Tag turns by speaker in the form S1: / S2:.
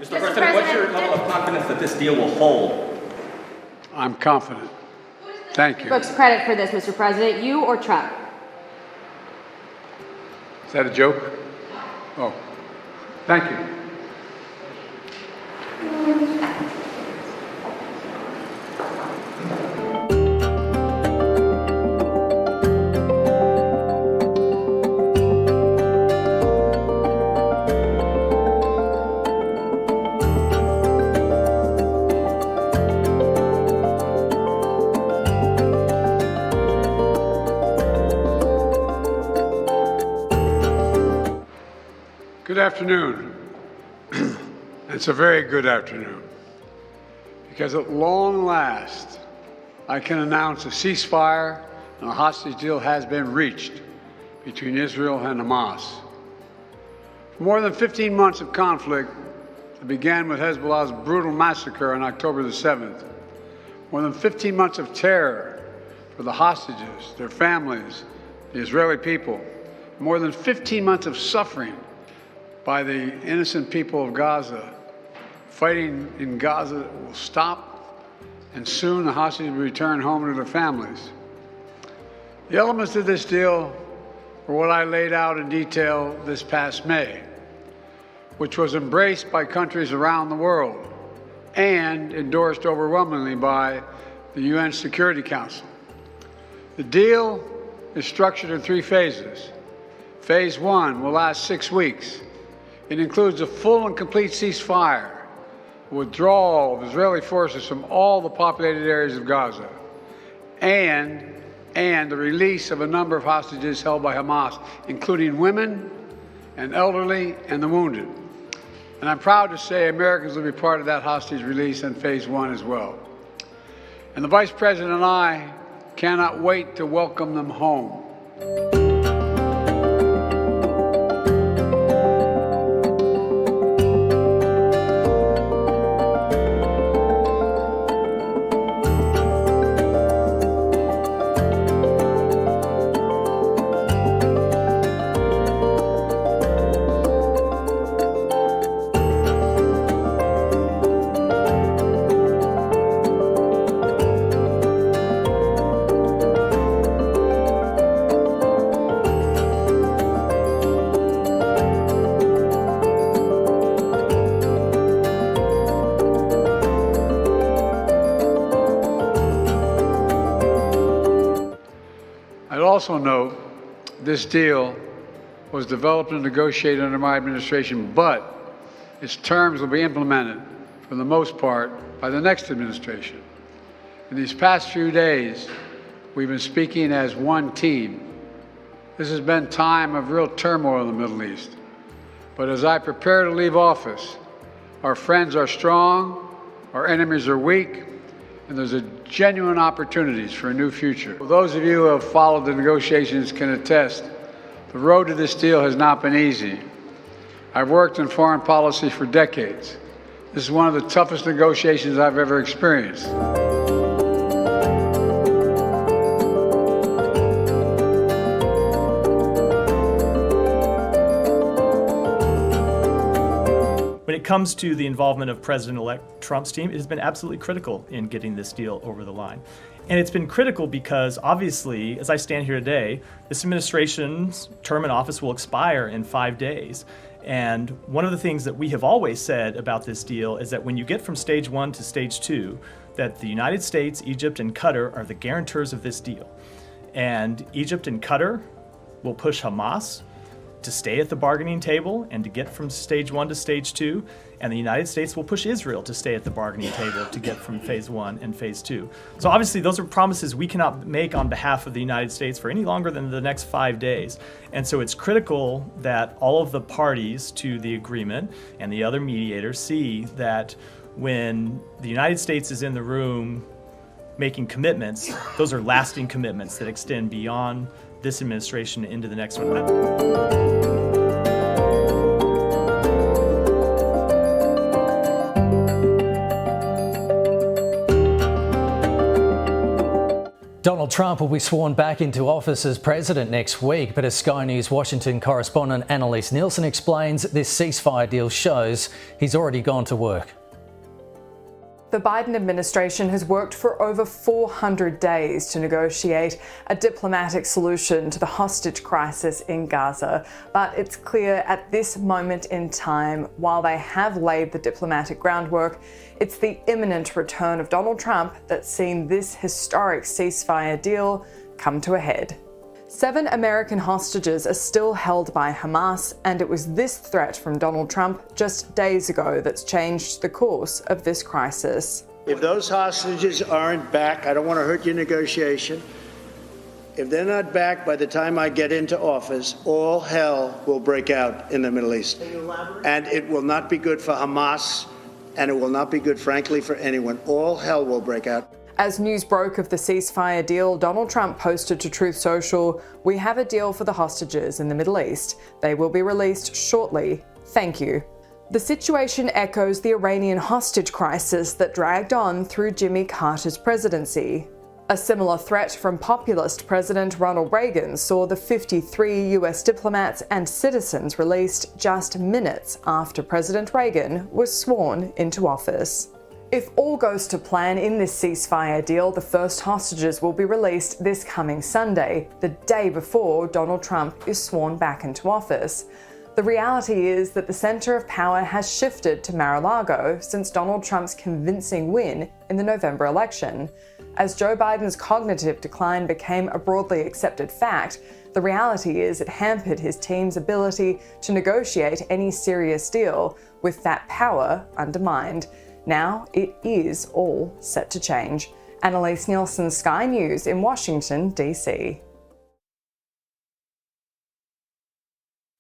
S1: Mr. President, what's your level of confidence that this deal will hold?
S2: I'm confident. Thank you.
S3: Brooks credit for this, Mr. President, you or Trump?
S2: Is that a joke? Oh, thank you. Good afternoon. It's a very good afternoon because at long last I can announce a ceasefire and a hostage deal has been reached between Israel and Hamas. For more than 15 months of conflict that began with Hezbollah's brutal massacre on October the 7th, more than 15 months of terror for the hostages, their families, the Israeli people, more than 15 months of suffering by the innocent people of Gaza. Fighting in Gaza will stop, and soon the hostages will return home to their families. The elements of this deal were what I laid out in detail this past May, which was embraced by countries around the world and endorsed overwhelmingly by the UN Security Council. The deal is structured in 3 phases. Phase 1 will last 6 weeks. It includes a full and complete ceasefire, withdrawal of Israeli forces from all the populated areas of Gaza, and the release of a number of hostages held by Hamas, including women and elderly and the wounded. And I'm proud to say Americans will be part of that hostage release in Phase 1 as well. And the Vice President and I cannot wait to welcome them home. I'd also note this deal was developed and negotiated under my administration, but its terms will be implemented, for the most part, by the next administration. In these past few days, we've been speaking as one team. This has been time of real turmoil in the Middle East. But as I prepare to leave office, our friends are strong, our enemies are weak, and there's a genuine opportunities for a new future. Those of you who have followed the negotiations can attest, the road to this deal has not been easy. I've worked in foreign policy for decades. This is one of the toughest negotiations I've ever experienced.
S4: When it comes to the involvement of President-elect Trump's team, it has been absolutely critical in getting this deal over the line. And it's been critical because, obviously, as I stand here today, this administration's term in office will expire in 5 days. And one of the things that we have always said about this deal is that when you get from stage 1 to stage 2, that the United States, Egypt, and Qatar are the guarantors of this deal. And Egypt and Qatar will push Hamas to stay at the bargaining table and to get from stage 1 to stage 2, and the United States will push Israel to stay at the bargaining table to get from phase 1 and phase 2. So obviously those are promises we cannot make on behalf of the United States for any longer than the next 5 days. And so it's critical that all of the parties to the agreement and the other mediators see that when the United States is in the room making commitments, those are lasting commitments that extend beyond this administration into the next one.
S5: Donald Trump will be sworn back into office as president next week, but as Sky News Washington correspondent Annalise Nielsen explains, this ceasefire deal shows he's already gone to work.
S6: The Biden administration has worked for over 400 days to negotiate a diplomatic solution to the hostage crisis in Gaza. But it's clear at this moment in time, while they have laid the diplomatic groundwork, it's the imminent return of Donald Trump that's seen this historic ceasefire deal come to a head. 7 American hostages are still held by Hamas, and it was this threat from Donald Trump just days ago that's changed the course of this crisis.
S7: If those hostages aren't back, I don't want to hurt your negotiation. If they're not back by the time I get into office, all hell will break out in the Middle East. And it will not be good for Hamas, and it will not be good, frankly, for anyone. All hell will break out.
S6: As news broke of the ceasefire deal, Donald Trump posted to Truth Social, "We have a deal for the hostages in the Middle East. They will be released shortly. Thank you." The situation echoes the Iranian hostage crisis that dragged on through Jimmy Carter's presidency. A similar threat from populist President Ronald Reagan saw the 53 US diplomats and citizens released just minutes after President Reagan was sworn into office. If all goes to plan in this ceasefire deal, the first hostages will be released this coming Sunday, the day before Donald Trump is sworn back into office. The reality is that the center of power has shifted to Mar-a-Lago since Donald Trump's convincing win in the November election. As Joe Biden's cognitive decline became a broadly accepted fact, the reality is it hampered his team's ability to negotiate any serious deal with that power undermined. Now it is all set to change. Annalise Nielsen, Sky News in Washington, D.C.